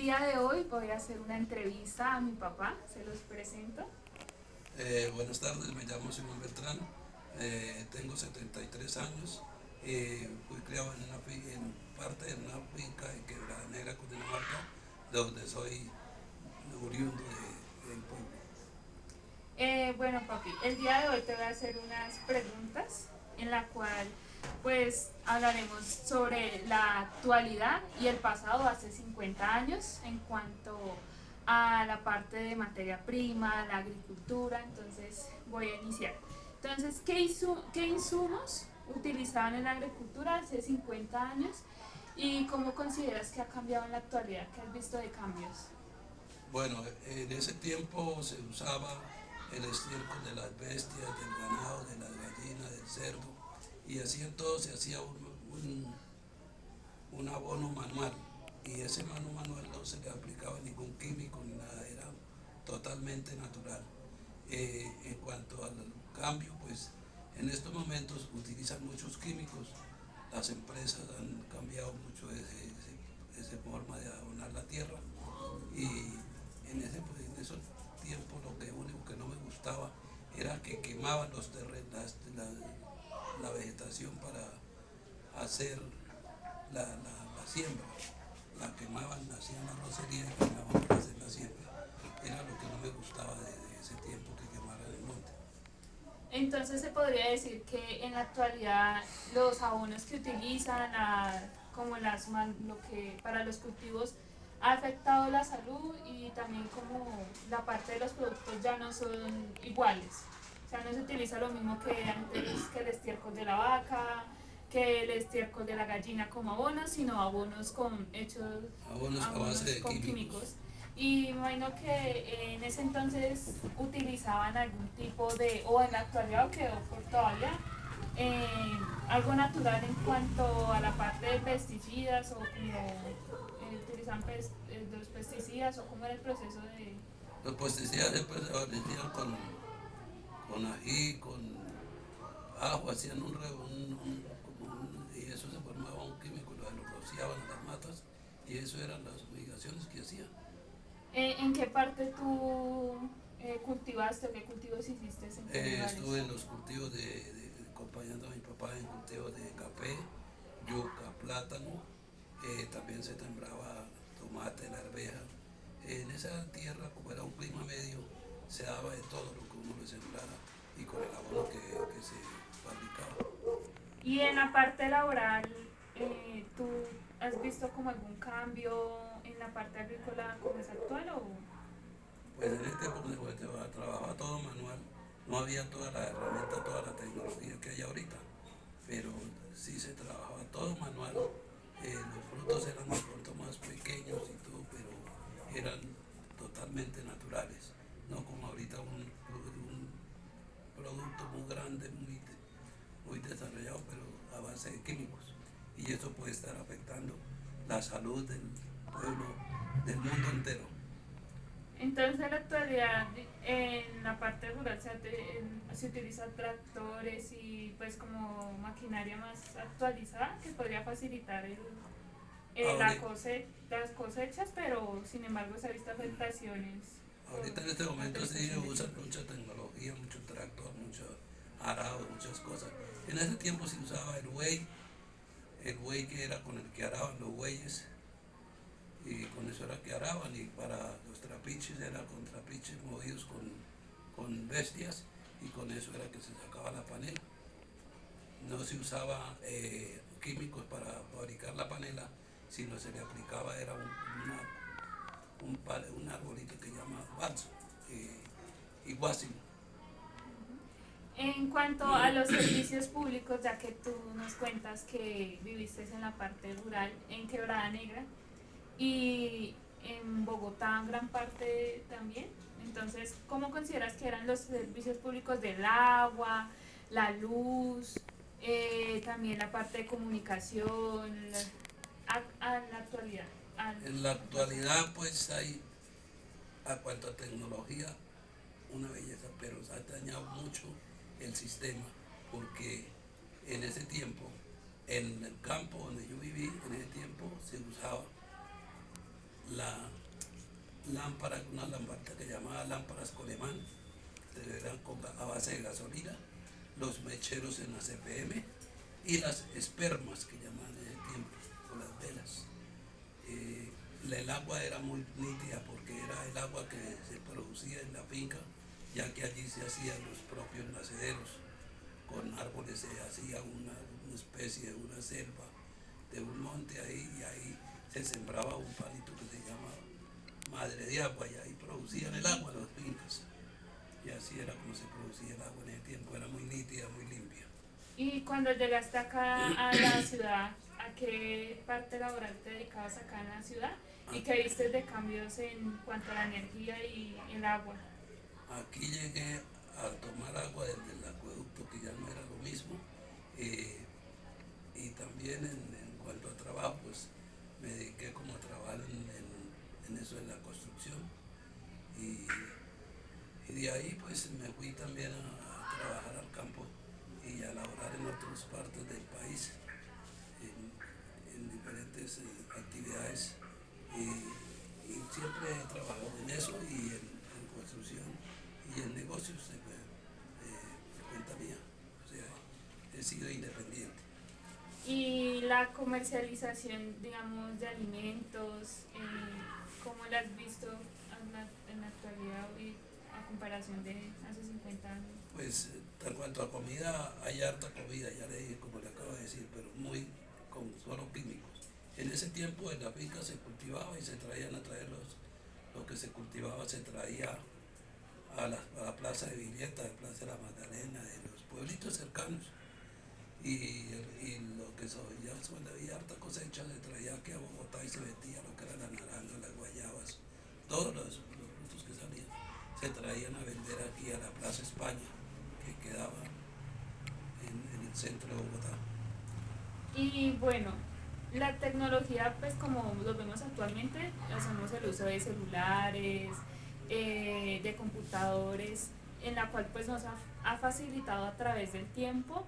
día de hoy voy a hacer una entrevista a mi papá, se los presento. Buenas tardes, me llamo Simón Beltrán, tengo 73 años, fui criado en parte de una finca en Quebrada Negra, Cundinamarca, de donde soy oriundo del pueblo. Bueno, papi, el día de hoy te voy a hacer unas preguntas en la cual pues hablaremos sobre la actualidad y el pasado hace 50 años en cuanto a la parte de materia prima, la agricultura. Entonces voy a iniciar. Entonces, ¿qué insumos utilizaban en la agricultura hace 50 años y cómo consideras que ha cambiado en la actualidad? ¿Qué has visto de cambios? Bueno, en ese tiempo se usaba el estiércol de las bestias, del ganado, de las gallinas, del cerdo, y así en todo se hacía un abono manual, y ese abono manual no se le aplicaba ningún químico ni nada, era totalmente natural. En cuanto al cambio, pues en estos momentos utilizan muchos químicos, las empresas han cambiado mucho esa forma de abonar la tierra, y pues, en esos tiempos lo que único que no me gustaba era que quemaban los terrenos, la vegetación para hacer la siembra. La quemaban, hacían la rocería y quemaban para hacer la siembra. Era lo que no me gustaba de ese tiempo, que quemaran el monte. Entonces se podría decir que en la actualidad los abonos que utilizan, como lo que para los cultivos, ha afectado la salud y también como la parte de los productos ya no son iguales. O sea, no se utiliza lo mismo que antes, que el estiércol de la vaca, que el estiércol de la gallina como abonos, sino Abonos a base abonos de con químicos. químicos. Y me imagino que en ese entonces utilizaban algún tipo de, o en la actualidad, o quedó por todavía, eh, algo natural en cuanto a la parte de pesticidas, o como utilizan los pesticidas, o cómo era el proceso de... Los pesticidas después se vendían con ají, con ajo, hacían y eso se formaba un químico, lo rociaban a las matas, y eso eran las fumigaciones que hacían. ¿En qué parte tú cultivaste o qué cultivos hiciste en qué lugares? Estuve en los cultivos acompañando a mi papá en cultivos de café, yuca, plátano, también se sembraba tomate, la arveja. En esa tierra, como era un clima medio, se daba de todo lo que uno le sembrara y con el abono que se fabricaba. Y en la parte laboral, ¿tú has visto como algún cambio en la parte agrícola como es actual o...? Pues en este tiempo pues, trabajaba todo manual, no había toda la herramienta, toda la tecnología que hay ahorita, pero sí se trabajaba todo manual. Los frutos eran de pronto más pequeños y todo, pero eran totalmente naturales, no como ahorita un producto muy grande, muy desarrollado, pero a base de químicos. Y eso puede estar afectando la salud del pueblo, del mundo entero. Entonces en la actualidad en la parte rural se utilizan tractores y pues como maquinaria más actualizada que podría facilitar Ahorita, las cosechas, pero sin embargo se ha visto afectaciones por ahorita en este la momento sí utilización de usan químicos. mucha tecnología, mucho tractor, mucho arado, muchas cosas. En ese tiempo se usaba el buey que era con el que araban los bueyes, y con eso era que araban, y para los trapiches era con trapiches movidos con bestias, y con eso era que se sacaba la panela. No se usaba químicos para fabricar la panela, sino se le aplicaba, era un arbolito que se llama balso, y guásimo. En cuanto a los servicios públicos, ya que tú nos cuentas que viviste en la parte rural, en Quebrada Negra, y en Bogotá en gran parte también. Entonces, ¿cómo consideras que eran los servicios públicos del agua, la luz, también la parte de comunicación, a la actualidad, En la al pasado? actualidad pues hay, a cuanto a tecnología, una belleza, pero se ha dañado mucho el sistema, porque en ese tiempo, en el campo donde yo viví, en ese tiempo se usaba la lámpara, una lamparita que llamaba lámparas Coleman, que eran a base de gasolina, los mecheros en la CPM y las espermas que llamaban en ese tiempo, o las velas. El agua era muy nítida porque era el agua que se producía en la finca, ya que allí se hacían los propios nacederos, con árboles se hacía una especie de una selva, de un monte ahí, y ahí se sembraba un palito que se llama madre de agua, y ahí producían el agua las fincas. Y así era como se producía el agua en ese tiempo, era muy nítida, muy limpia. Y cuando llegaste acá a la ciudad, ¿a qué parte laboral te dedicabas acá en la ciudad? ¿Y qué viste de cambios en cuanto a la energía y el agua? Aquí llegué a tomar agua desde el acueducto, que ya no era lo mismo, eh, y también en cuanto a trabajo, pues me dediqué como a trabajar en eso de la construcción, y, y de ahí pues me fui también a trabajar al campo y a laborar en otras partes del país, en diferentes actividades, y siempre he trabajado en eso y en construcción y en negocios por cuenta mía, o sea, he sido independiente. Y la comercialización, digamos, de alimentos, ¿cómo la has visto en la actualidad y a comparación de hace 50 años? Pues en cuanto a comida, hay harta comida, ya le dije, como le acabo de decir, pero muy con solo químicos. En ese tiempo en la finca se cultivaba y se traían a traer lo que se cultivaba, se traía a la plaza de Villeta, a la plaza de la Magdalena, de los pueblitos cercanos. Y lo que ya cuando había harta cosecha se traía aquí a Bogotá y se vendía lo que eran las naranjas, las guayabas, todos los frutos que salían se traían a vender aquí a la Plaza España, que quedaba en el centro de Bogotá. Y bueno, la tecnología, pues como lo vemos actualmente, hacemos el uso de celulares, de computadores, en la cual pues ha facilitado a través del tiempo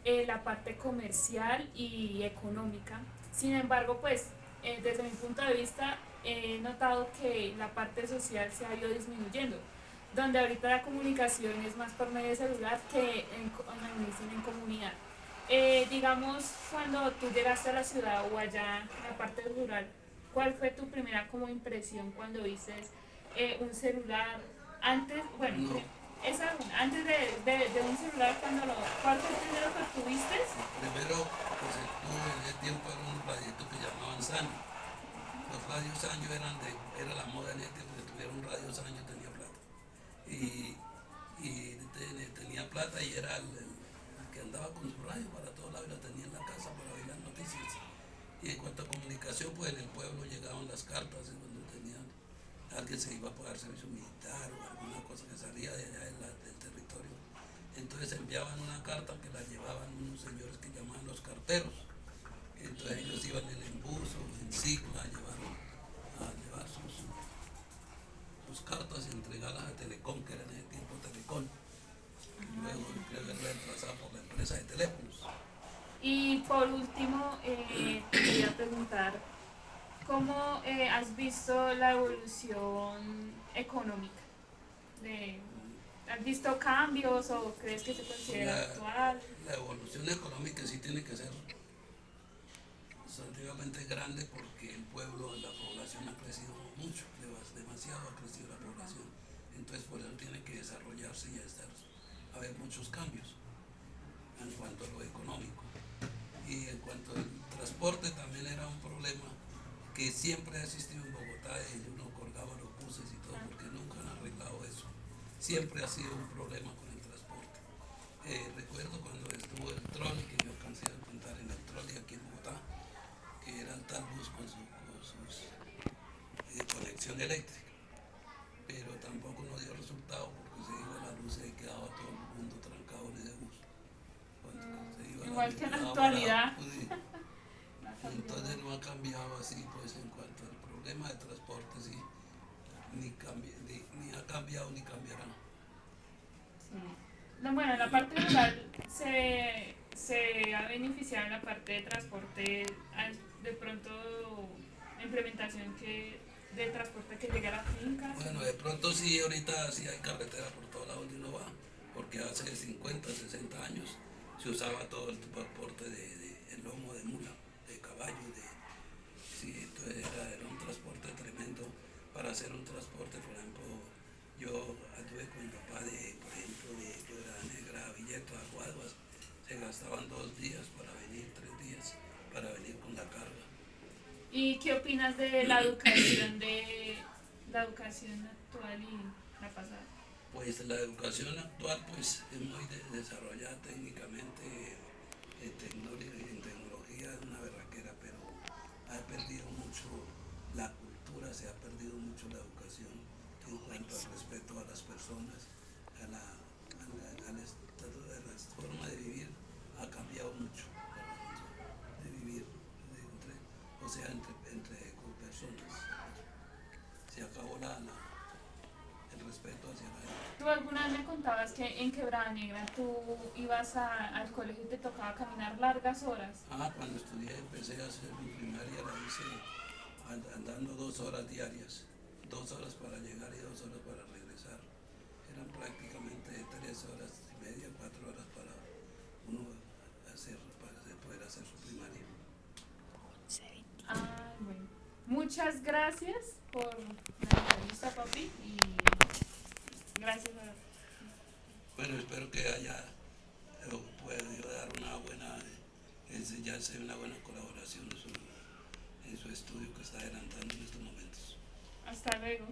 la parte comercial y económica. Sin embargo, pues desde mi punto de vista he notado que la parte social se ha ido disminuyendo, donde ahorita la comunicación es más por medio de celular que en comunidad. Digamos, cuando tú llegaste a la ciudad o allá en la parte rural, ¿cuál fue tu primera como impresión cuando viste un celular? Antes, bueno, No, antes de un celular, ¿cuál fue el primero que tuviste? primero pues tuve en ese tiempo era un radiito que llamaban Sanyo. Los radios Sanyo era la moda en ese tiempo, que tuviera un radio Sanyo tenía plata. Y tenía plata y era el que andaba con su radio para todos lados y la tenía en la casa para oír las noticias. Y en cuanto a comunicación, pues en el pueblo llegaban las cartas y cuando tenían, alguien se iba a pagar servicio militar o alguna cosa que salía de allá del territorio. Entonces enviaban una carta que la llevaban unos señores que llamaban los carteros. Entonces ellos iban en embús o en cicla a llevar sus cartas y entregarlas a Telecom, que era en ese tiempo Telecom, que luego creo que era reemplazada por la empresa de teléfonos. Y por último, te quería preguntar, ¿cómo has visto la evolución económica? De, ¿Has visto cambios o crees que se considera La, actual? la evolución económica sí tiene que ser relativamente grande porque el pueblo, la población ha crecido mucho, demasiado ha crecido la población. Entonces por eso tiene que desarrollarse y haber muchos cambios en cuanto a lo económico. Y en cuanto al transporte también era un problema que siempre ha existido en Bogotá, y uno colgaba los buses y todo porque nunca han arreglado eso. Siempre ha sido un problema con el transporte. Recuerdo cuando estuvo el trolley, que yo alcancé a contar en el trolley aquí en Bogotá, que era el tal bus con su conexión eléctrica, pero tampoco nos dio resultado porque se iba la luz y quedaba todo el mundo trancado en ese bus. Cuando se iba la Igual luz que en la quedaba actualidad. parado. Entonces no ha cambiado así, pues en cuanto al problema de transporte, sí, ni ha cambiado ni cambiará. Sí. No, bueno, la parte rural se ha beneficiado en la parte de transporte, de pronto la implementación que de transporte que llegue a la finca? Bueno, de pronto sí, ahorita sí hay carretera por todos lados donde uno va, porque hace 50, 60 años se usaba todo el transporte el lomo de mula, de caballo, sí, entonces era un transporte tremendo para hacer un transporte, por ejemplo, yo anduve con mi papá por ejemplo, de Piedra Negra a Villeta, a Guaduas, se gastaban 2 días para venir, 3 días para venir con la carga. ¿Y qué opinas de la educación actual y la pasada? Pues la educación actual pues es muy desarrollada técnicamente, en tecnología es una berraquera, pero ha perdido mucho la cultura, se ha perdido mucho la educación en cuanto al respeto a las personas, al estado de la forma de vivir ha cambiado mucho, de vivir, o sea, entre personas. Se acabó el respeto hacia la gente. Tú alguna vez me contabas que en Quebrada Negra tú ibas al colegio y te tocaba caminar largas horas. Cuando estudié empecé a hacer mi primaria, la hice andando 2 horas diarias, 2 horas para llegar y 2 horas para regresar. Eran prácticamente 3 horas y media, 4 horas para uno para poder hacer su primaria. Bueno. Muchas gracias por la entrevista, papi, y gracias a... Bueno, espero que haya podido dar una buena enseñanza y una buena colaboración en su estudio que está adelantando en estos momentos. Hasta luego.